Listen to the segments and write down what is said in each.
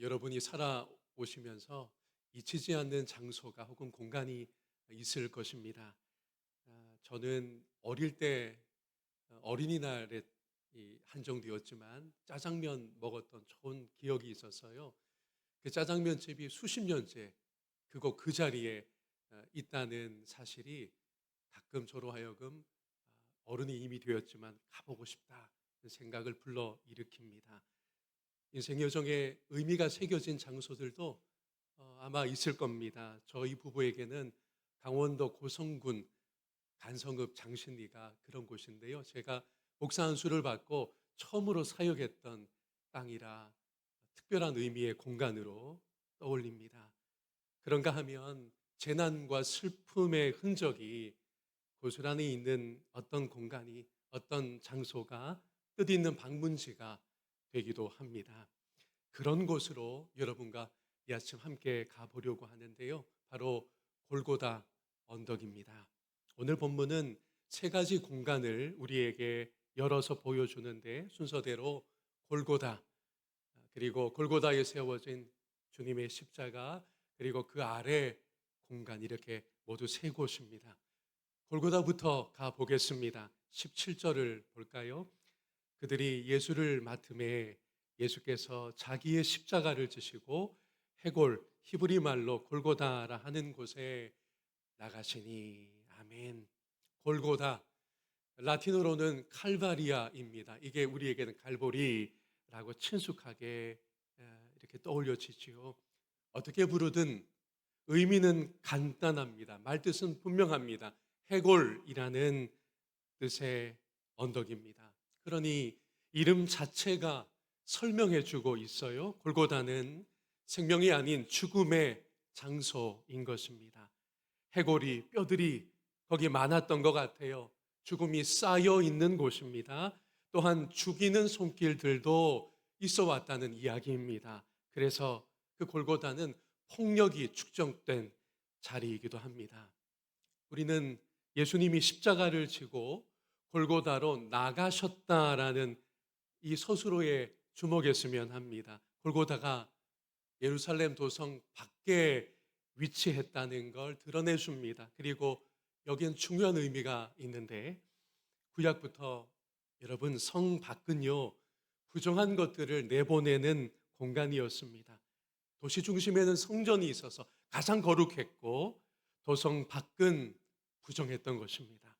여러분이 살아오시면서 잊히지 않는 장소가 혹은 공간이 있을 것입니다. 저는 어릴 때 어린이날에 한정되었지만 짜장면 먹었던 좋은 기억이 있었어요. 그 짜장면 집이 수십 년째 그곳 그 자리에 있다는 사실이 가끔 저로 하여금 어른이 이미 되었지만 가보고 싶다는 생각을 불러 일으킵니다. 인생 여정에 의미가 새겨진 장소들도 아마 있을 겁니다. 저희 부부에게는 강원도 고성군 간성읍 장신리가 그런 곳인데요. 제가 목사 안수를 받고 처음으로 사역했던 땅이라 특별한 의미의 공간으로 떠올립니다. 그런가 하면 재난과 슬픔의 흔적이 고스란히 있는 어떤 공간이, 어떤 장소가 뜻있는 방문지가 되기도 합니다. 그런 곳으로 여러분과 이 아침 함께 가보려고 하는데요. 바로 골고다 언덕입니다. 오늘 본문은 세 가지 공간을 우리에게 열어서 보여주는데, 순서대로 골고다, 그리고 골고다에 세워진 주님의 십자가, 그리고 그 아래 공간, 이렇게 모두 세 곳입니다. 골고다부터 가보겠습니다. 17절을 볼까요? 그들이 예수를 맡음에 예수께서 자기의 십자가를 지시고 해골, 히브리 말로 골고다라 하는 곳에 나가시니. 아멘. 골고다, 라틴어로는 칼바리아입니다. 이게 우리에게는 갈보리라고 친숙하게 이렇게 떠올려지지요. 어떻게 부르든 의미는 간단합니다. 말뜻은 분명합니다. 해골이라는 뜻의 언덕입니다. 그러니 이름 자체가 설명해 주고 있어요. 골고다는 생명이 아닌 죽음의 장소인 것입니다. 해골이, 뼈들이 거기 많았던 것 같아요. 죽음이 쌓여 있는 곳입니다. 또한 죽이는 손길들도 있어 왔다는 이야기입니다. 그래서 그 골고다는 폭력이 축적된 자리이기도 합니다. 우리는 예수님이 십자가를 지고 골고다로 나가셨다라는 이 서술어에 주목했으면 합니다. 골고다가 예루살렘 도성 밖에 위치했다는 걸 드러내 줍니다. 그리고 여기엔 중요한 의미가 있는데, 구약부터 여러분 성 밖은요 부정한 것들을 내보내는 공간이었습니다. 도시 중심에는 성전이 있어서 가장 거룩했고, 도성 밖은 부정했던 것입니다.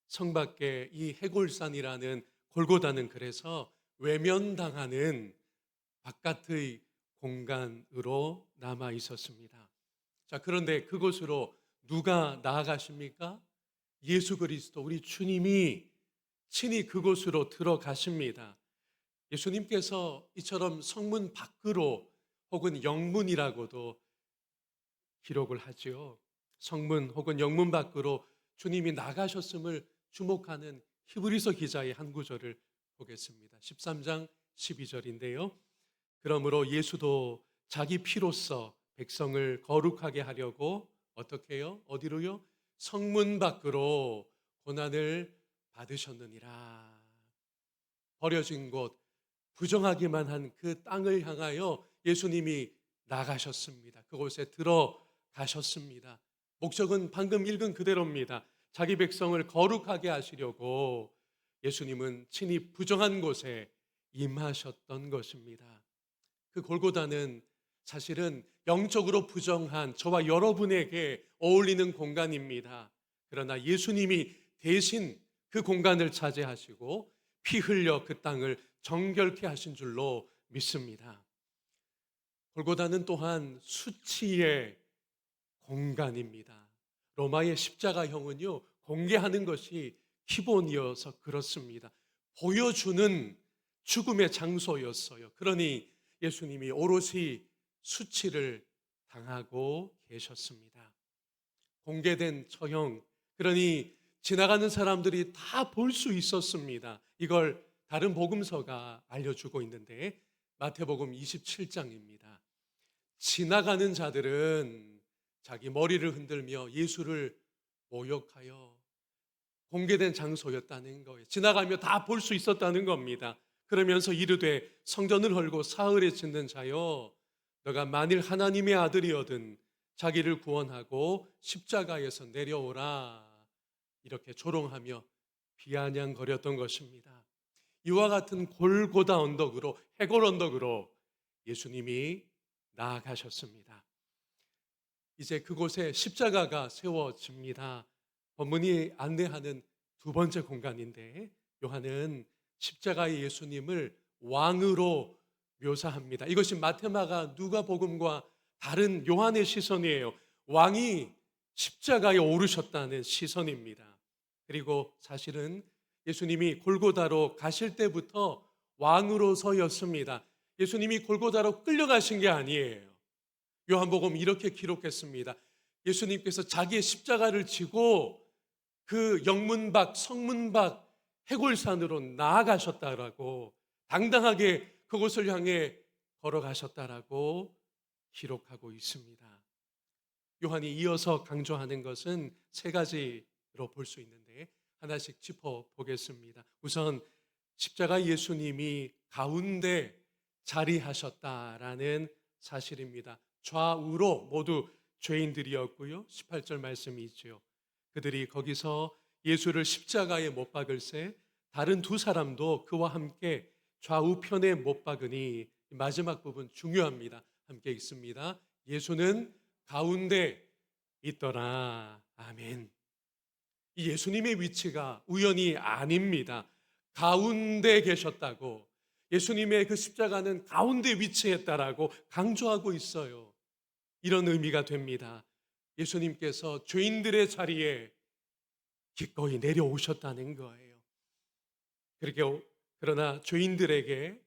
성 밖에 이 해골산이라는 골고다는 그래서 외면당하는 바깥의 공간으로 남아 있었습니다. 자, 그런데 그곳으로 누가 나아가십니까? 예수 그리스도, 우리 주님이 친히 그곳으로 들어가십니다. 예수님께서 이처럼 성문 밖으로, 혹은 영문이라고도 기록을 하지요. 성문 혹은 영문 밖으로 주님이 나가셨음을 주목하는 히브리서 기자의 한 구절을 보겠습니다. 13장 12절인데요. 그러므로 예수도 자기 피로써 백성을 거룩하게 하려고 어떻게 해요? 어디로요? 성문 밖으로 고난을 받으셨느니라. 버려진 곳, 부정하기만 한 그 땅을 향하여 예수님이 나가셨습니다. 그곳에 들어가셨습니다. 목적은 방금 읽은 그대로입니다. 자기 백성을 거룩하게 하시려고 예수님은 친히 부정한 곳에 임하셨던 것입니다. 그 골고다는 사실은 영적으로 부정한 저와 여러분에게 어울리는 공간입니다. 그러나 예수님이 대신 그 공간을 차지하시고 피 흘려 그 땅을 정결케 하신 줄로 믿습니다. 골고다는 또한 수치의 공간입니다. 로마의 십자가형은요, 공개하는 것이 기본이어서 그렇습니다. 보여주는 죽음의 장소였어요. 그러니 예수님이 오롯이 수치를 당하고 계셨습니다. 공개된 처형, 그러니 지나가는 사람들이 다 볼 수 있었습니다. 이걸 다른 복음서가 알려주고 있는데, 마태복음 27장입니다. 지나가는 자들은 자기 머리를 흔들며 예수를 모욕하여, 공개된 장소였다는 거예요. 지나가며 다 볼 수 있었다는 겁니다. 그러면서 이르되 성전을 헐고 사흘에 짓는 자여, 너가 만일 하나님의 아들이거든 자기를 구원하고 십자가에서 내려오라. 이렇게 조롱하며 비아냥거렸던 것입니다. 이와 같은 골고다 언덕으로, 해골 언덕으로 예수님이 나아가셨습니다. 이제 그곳에 십자가가 세워집니다. 본문이 안내하는 두 번째 공간인데, 요한은 십자가의 예수님을 왕으로 묘사합니다. 이것이 마테마가 누가복음과 다른 요한의 시선이에요. 왕이 십자가에 오르셨다는 시선입니다. 그리고 사실은 예수님이 골고다로 가실 때부터 왕으로서였습니다. 예수님이 골고다로 끌려가신 게 아니에요. 요한복음 이렇게 기록했습니다. 예수님께서 자기의 십자가를 지고 그 영문 밖, 성문 밖 해골산으로 나아가셨다라고, 당당하게 그곳을 향해 걸어가셨다라고 기록하고 있습니다. 요한이 이어서 강조하는 것은 세 가지로 볼 수 있는데 하나씩 짚어보겠습니다. 우선 십자가 예수님이 가운데 자리하셨다라는 사실입니다. 좌우로 모두 죄인들이었고요. 18절 말씀이 있죠. 그들이 거기서 예수를 십자가에 못 박을새 다른 두 사람도 그와 함께 좌우편에 못 박으니, 마지막 부분 중요합니다. 함께 있습니다. 예수는 가운데 있더라. 아멘. 이 예수님의 위치가 우연이 아닙니다. 가운데 계셨다고, 예수님의 그 십자가는 가운데 위치했다라고 강조하고 있어요. 이런 의미가 됩니다. 예수님께서 죄인들의 자리에 기꺼이 내려오셨다는 거예요. 그러나 죄인들에게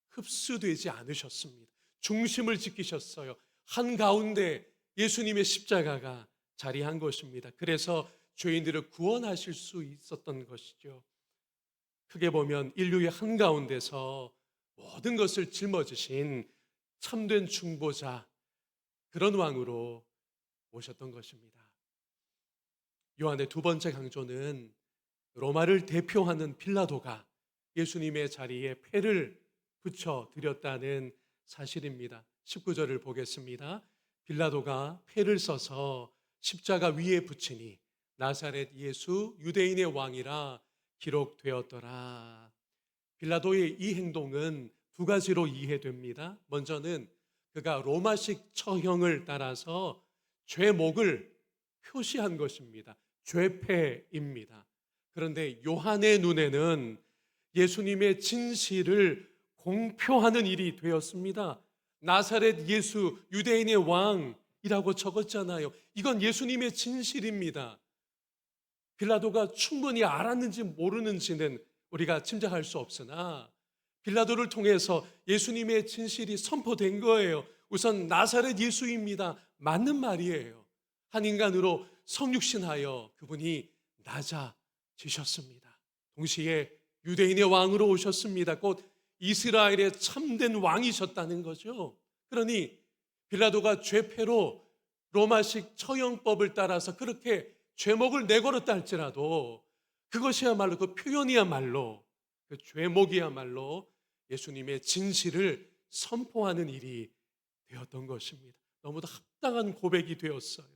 흡수되지 않으셨습니다. 중심을 지키셨어요. 한가운데 예수님의 십자가가 자리한 것입니다. 그래서 죄인들을 구원하실 수 있었던 것이죠. 크게 보면 인류의 한가운데서 모든 것을 짊어지신 참된 중보자, 그런 왕으로 오셨던 것입니다. 요한의 두 번째 강조는 로마를 대표하는 빌라도가 예수님의 자리에 패를 붙여 드렸다는 사실입니다. 19절을 보겠습니다. 빌라도가 패를 써서 십자가 위에 붙이니 나사렛 예수 유대인의 왕이라 기록되었더라. 빌라도의 이 행동은 두 가지로 이해됩니다. 먼저는 그가 로마식 처형을 따라서 죄목을 표시한 것입니다. 죄패입니다. 그런데 요한의 눈에는 예수님의 진실을 공표하는 일이 되었습니다. 나사렛 예수 유대인의 왕이라고 적었잖아요. 이건 예수님의 진실입니다. 빌라도가 충분히 알았는지 모르는지는 우리가 짐작할 수 없으나 빌라도를 통해서 예수님의 진실이 선포된 거예요. 우선 나사렛 예수입니다. 맞는 말이에요. 한 인간으로 성육신하여 그분이 낮아지셨습니다. 동시에 유대인의 왕으로 오셨습니다. 곧 이스라엘의 참된 왕이셨다는 거죠. 그러니 빌라도가 죄패로 로마식 처형법을 따라서 그렇게 죄목을 내걸었다 할지라도 그것이야말로, 그 표현이야말로, 그 죄목이야말로 예수님의 진실을 선포하는 일이 되었던 것입니다. 너무도 합당한 고백이 되었어요.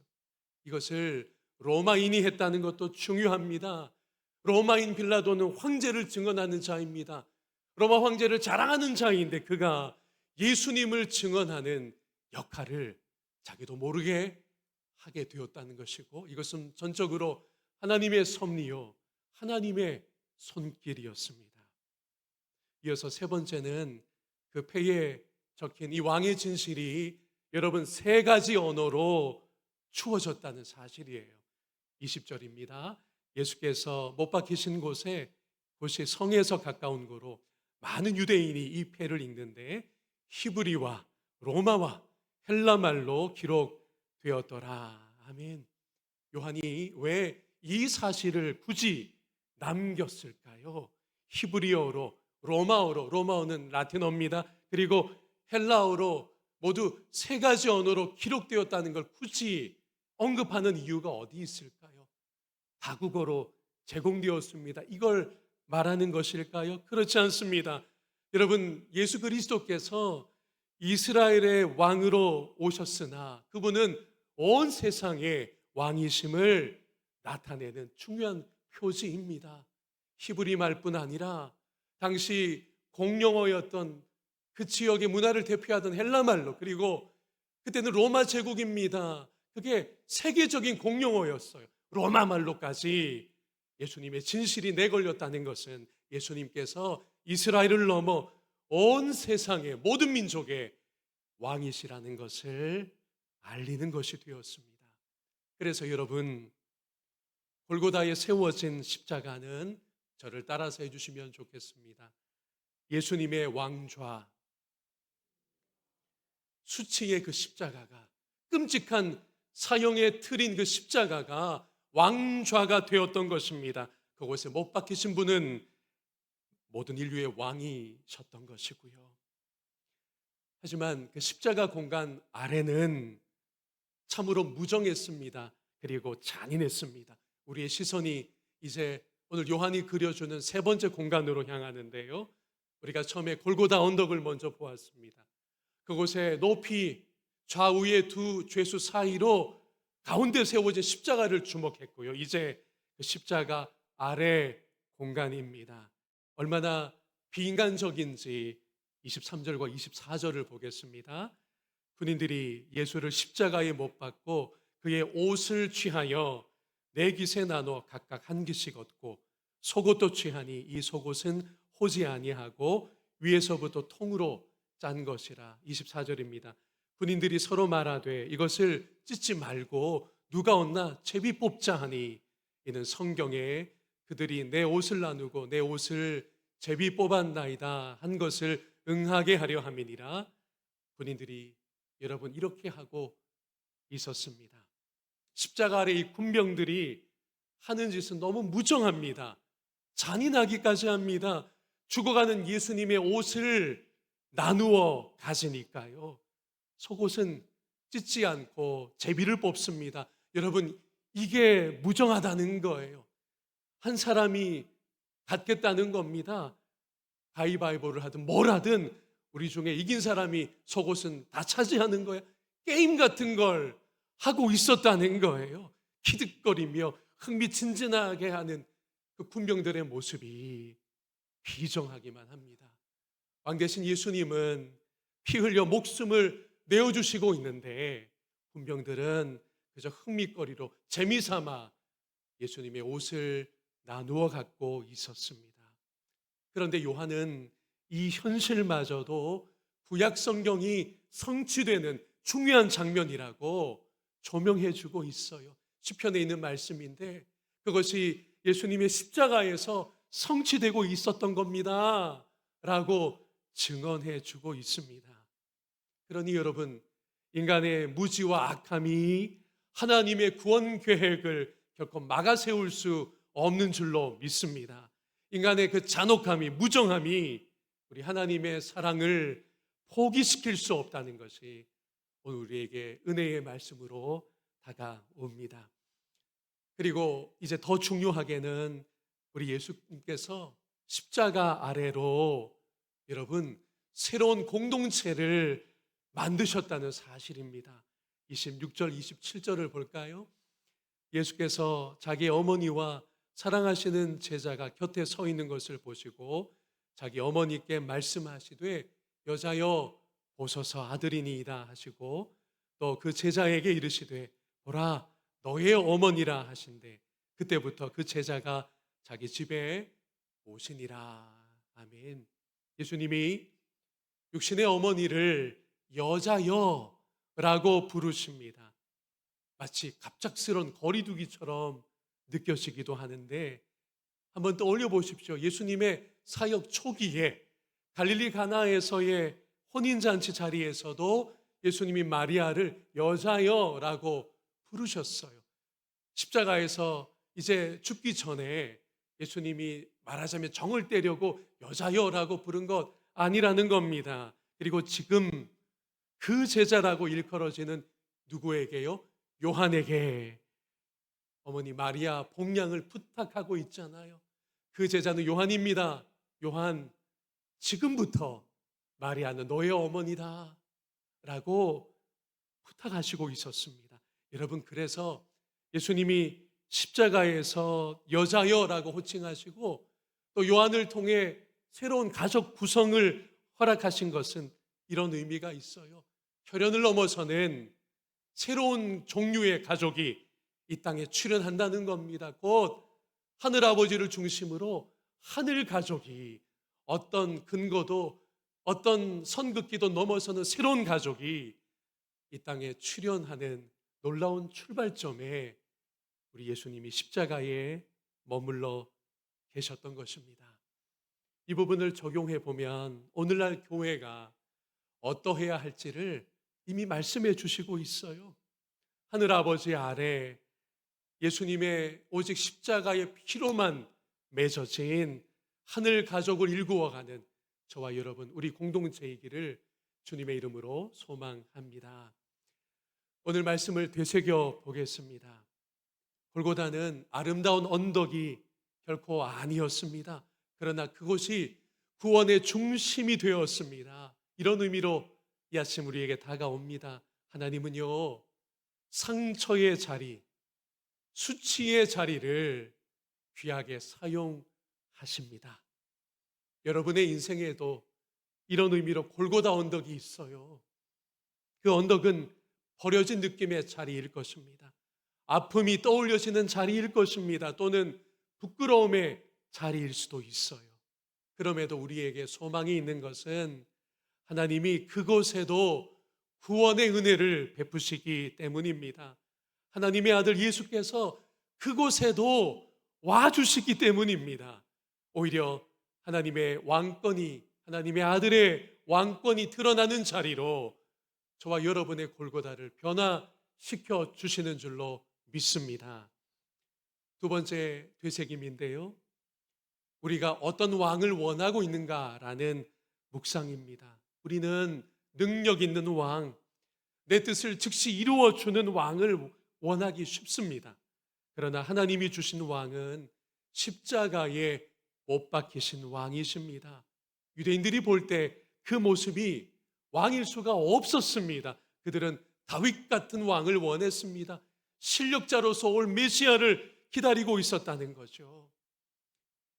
이것을 로마인이 했다는 것도 중요합니다. 로마인 빌라도는 황제를 증언하는 자입니다. 로마 황제를 자랑하는 자인데 그가 예수님을 증언하는 역할을 자기도 모르게 하게 되었다는 것이고, 이것은 전적으로 하나님의 섭리요, 하나님의 손길이었습니다. 이어서 세 번째는 그 패에 적힌 이 왕의 진실이 여러분 세 가지 언어로 추워졌다는 사실이에요. 20절입니다. 예수께서 못 박히신 곳이 성에서 가까운 곳으로 많은 유대인이 이 패를 읽는데 히브리와 로마와 헬라말로 기록되었더라. 아멘. 요한이 왜 이 사실을 굳이 남겼을까요? 히브리어로, 로마어는 라틴어입니다. 그리고 헬라어로 모두 세 가지 언어로 기록되었다는 걸 굳이 언급하는 이유가 어디 있을까요? 다국어로 제공되었습니다. 이걸 말하는 것일까요? 그렇지 않습니다. 여러분, 예수 그리스도께서 이스라엘의 왕으로 오셨으나 그분은 온 세상의 왕이심을 나타내는 중요한 표지입니다. 히브리 말뿐 아니라 당시 공용어였던 그 지역의 문화를 대표하던 헬라 말로, 그리고 그때는 로마 제국입니다. 그게 세계적인 공용어였어요. 로마 말로까지 예수님의 진실이 내걸렸다는 것은 예수님께서 이스라엘을 넘어 온 세상의 모든 민족의 왕이시라는 것을 알리는 것이 되었습니다. 그래서 여러분, 골고다에 세워진 십자가는 저를 따라서 해주시면 좋겠습니다. 예수님의 왕좌, 수치의 그 십자가가, 끔찍한 사형의 틀인 그 십자가가 왕좌가 되었던 것입니다. 그곳에 못 박히신 분은 모든 인류의 왕이셨던 것이고요. 하지만 그 십자가 공간 아래는 참으로 무정했습니다. 그리고 잔인했습니다. 우리의 시선이 이제 오늘 요한이 그려주는 세 번째 공간으로 향하는데요. 우리가 처음에 골고다 언덕을 먼저 보았습니다. 그곳에 높이 좌우의 두 죄수 사이로 가운데 세워진 십자가를 주목했고요. 이제 그 십자가 아래 공간입니다. 얼마나 비인간적인지 23절과 24절을 보겠습니다. 군인들이 예수를 십자가에 못 박고 그의 옷을 취하여 네 깃에 나눠 각각 한 깃씩 얻고 속옷도 취하니 이 속옷은 호지 아니하고 위에서부터 통으로 짠 것이라. 24절입니다. 군인들이 서로 말하되 이것을 찢지 말고 누가 얻나 제비 뽑자 하니 이는 성경에 그들이 내 옷을 나누고 내 옷을 제비 뽑았나이다 한 것을 응하게 하려 함이니라. 군인들이 여러분 이렇게 하고 있었습니다. 십자가 아래 이 군병들이 하는 짓은 너무 무정합니다. 잔인하기까지 합니다. 죽어가는 예수님의 옷을 나누어 가지니까요. 속옷은 찢지 않고 제비를 뽑습니다. 여러분, 이게 무정하다는 거예요. 한 사람이 갖겠다는 겁니다. 가위바위보를 하든 뭘 하든 우리 중에 이긴 사람이 속옷은 다 차지하는 거예요. 게임 같은 걸 하고 있었다는 거예요. 키득거리며 흥미진진하게 하는 그 군병들의 모습이 비정하기만 합니다. 왕 대신 예수님은 피 흘려 목숨을 내어주시고 있는데 군병들은 그저 흥미거리로 재미삼아 예수님의 옷을 나누어 갖고 있었습니다. 그런데 요한은 이 현실마저도 구약 성경이 성취되는 중요한 장면이라고 조명해 주고 있어요. 시편에 있는 말씀인데 그것이 예수님의 십자가에서 성취되고 있었던 겁니다 라고 증언해 주고 있습니다. 그러니 여러분, 인간의 무지와 악함이 하나님의 구원 계획을 결코 막아세울 수 없는 줄로 믿습니다. 인간의 그 잔혹함이, 무정함이 우리 하나님의 사랑을 포기시킬 수 없다는 것이 오늘 우리에게 은혜의 말씀으로 다가옵니다. 그리고 이제 더 중요하게는 우리 예수님께서 십자가 아래로 여러분 새로운 공동체를 만드셨다는 사실입니다. 26절, 27절을 볼까요? 예수께서 자기 어머니와 사랑하시는 제자가 곁에 서 있는 것을 보시고 자기 어머니께 말씀하시되 여자여 보소서 아들이니이다 하시고 또 그 제자에게 이르시되 보라 너의 어머니라 하신대 그때부터 그 제자가 자기 집에 오시니라. 아멘. 예수님이 육신의 어머니를 여자여라고 부르십니다. 마치 갑작스러운 거리두기처럼 느껴지기도 하는데 한번 떠올려 보십시오. 예수님의 사역 초기에 갈릴리 가나에서의 혼인잔치 자리에서도 예수님이 마리아를 여자여라고 부르셨어요. 십자가에서 이제 죽기 전에 예수님이 말하자면 정을 때려고 여자여라고 부른 것 아니라는 겁니다. 그리고 지금 그 제자라고 일컬어지는 누구에게요? 요한에게 어머니 마리아 복양을 부탁하고 있잖아요. 그 제자는 요한입니다. 요한, 지금부터 마리아는 너의 어머니다 라고 부탁하시고 있었습니다. 여러분, 그래서 예수님이 십자가에서 여자여라고 호칭하시고 또 요한을 통해 새로운 가족 구성을 허락하신 것은 이런 의미가 있어요. 혈연을 넘어서는 새로운 종류의 가족이 이 땅에 출현한다는 겁니다. 곧 하늘아버지를 중심으로 하늘 가족이, 어떤 근거도 어떤 선긋기도 넘어서는 새로운 가족이 이 땅에 출현하는 놀라운 출발점에 우리 예수님이 십자가에 머물러 계셨던 것입니다. 이 부분을 적용해 보면 오늘날 교회가 어떠해야 할지를 이미 말씀해 주시고 있어요. 하늘 아버지 아래 예수님의 오직 십자가의 피로만 맺어진 하늘 가족을 일구어가는 저와 여러분, 우리 공동체이기를 주님의 이름으로 소망합니다. 오늘 말씀을 되새겨 보겠습니다. 골고다는 아름다운 언덕이 결코 아니었습니다. 그러나 그곳이 구원의 중심이 되었습니다. 이런 의미로 이 아침 우리에게 다가옵니다. 하나님은요, 상처의 자리, 수치의 자리를 귀하게 사용하십니다. 여러분의 인생에도 이런 의미로 골고다 언덕이 있어요. 그 언덕은 버려진 느낌의 자리일 것입니다. 아픔이 떠올려지는 자리일 것입니다. 또는 부끄러움의 자리일 수도 있어요. 그럼에도 우리에게 소망이 있는 것은 하나님이 그곳에도 구원의 은혜를 베푸시기 때문입니다. 하나님의 아들 예수께서 그곳에도 와주시기 때문입니다. 오히려 하나님의 왕권이, 하나님의 아들의 왕권이 드러나는 자리로 저와 여러분의 골고다를 변화시켜 주시는 줄로 믿습니다. 두 번째 되새김인데요, 우리가 어떤 왕을 원하고 있는가라는 묵상입니다. 우리는 능력 있는 왕, 내 뜻을 즉시 이루어 주는 왕을 원하기 쉽습니다. 그러나 하나님이 주신 왕은 십자가에 못 박히신 왕이십니다. 유대인들이 볼 때 그 모습이 왕일 수가 없었습니다. 그들은 다윗 같은 왕을 원했습니다. 실력자로서 올 메시아를 기다리고 있었다는 거죠.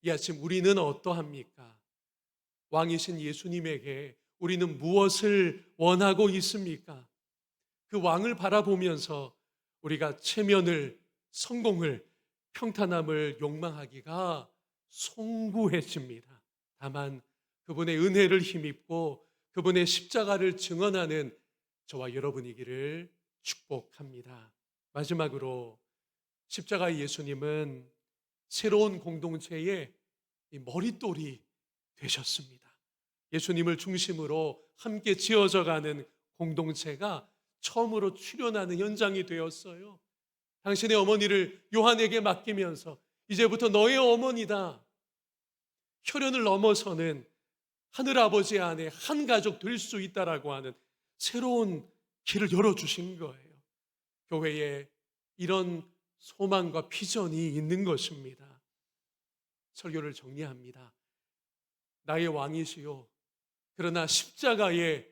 이 아침 우리는 어떠합니까? 왕이신 예수님에게 우리는 무엇을 원하고 있습니까? 그 왕을 바라보면서 우리가 체면을, 성공을, 평탄함을 욕망하기가 송구해집니다. 다만 그분의 은혜를 힘입고 그분의 십자가를 증언하는 저와 여러분이기를 축복합니다. 마지막으로 십자가의 예수님은 새로운 공동체의 머릿돌이 되셨습니다. 예수님을 중심으로 함께 지어져가는 공동체가 처음으로 출현하는 현장이 되었어요. 당신의 어머니를 요한에게 맡기면서 이제부터 너의 어머니다. 혈연을 넘어서는 하늘아버지 안에 한 가족 될 수 있다라고 하는 새로운 길을 열어주신 거예요. 교회에 이런 소망과 비전이 있는 것입니다. 설교를 정리합니다. 나의 왕이시요, 그러나 십자가에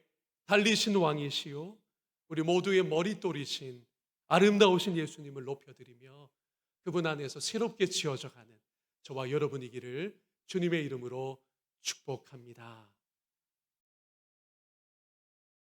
달리신 왕이시요, 우리 모두의 머릿돌이신 아름다우신 예수님을 높여드리며 그분 안에서 새롭게 지어져가는 저와 여러분이기를 주님의 이름으로 축복합니다.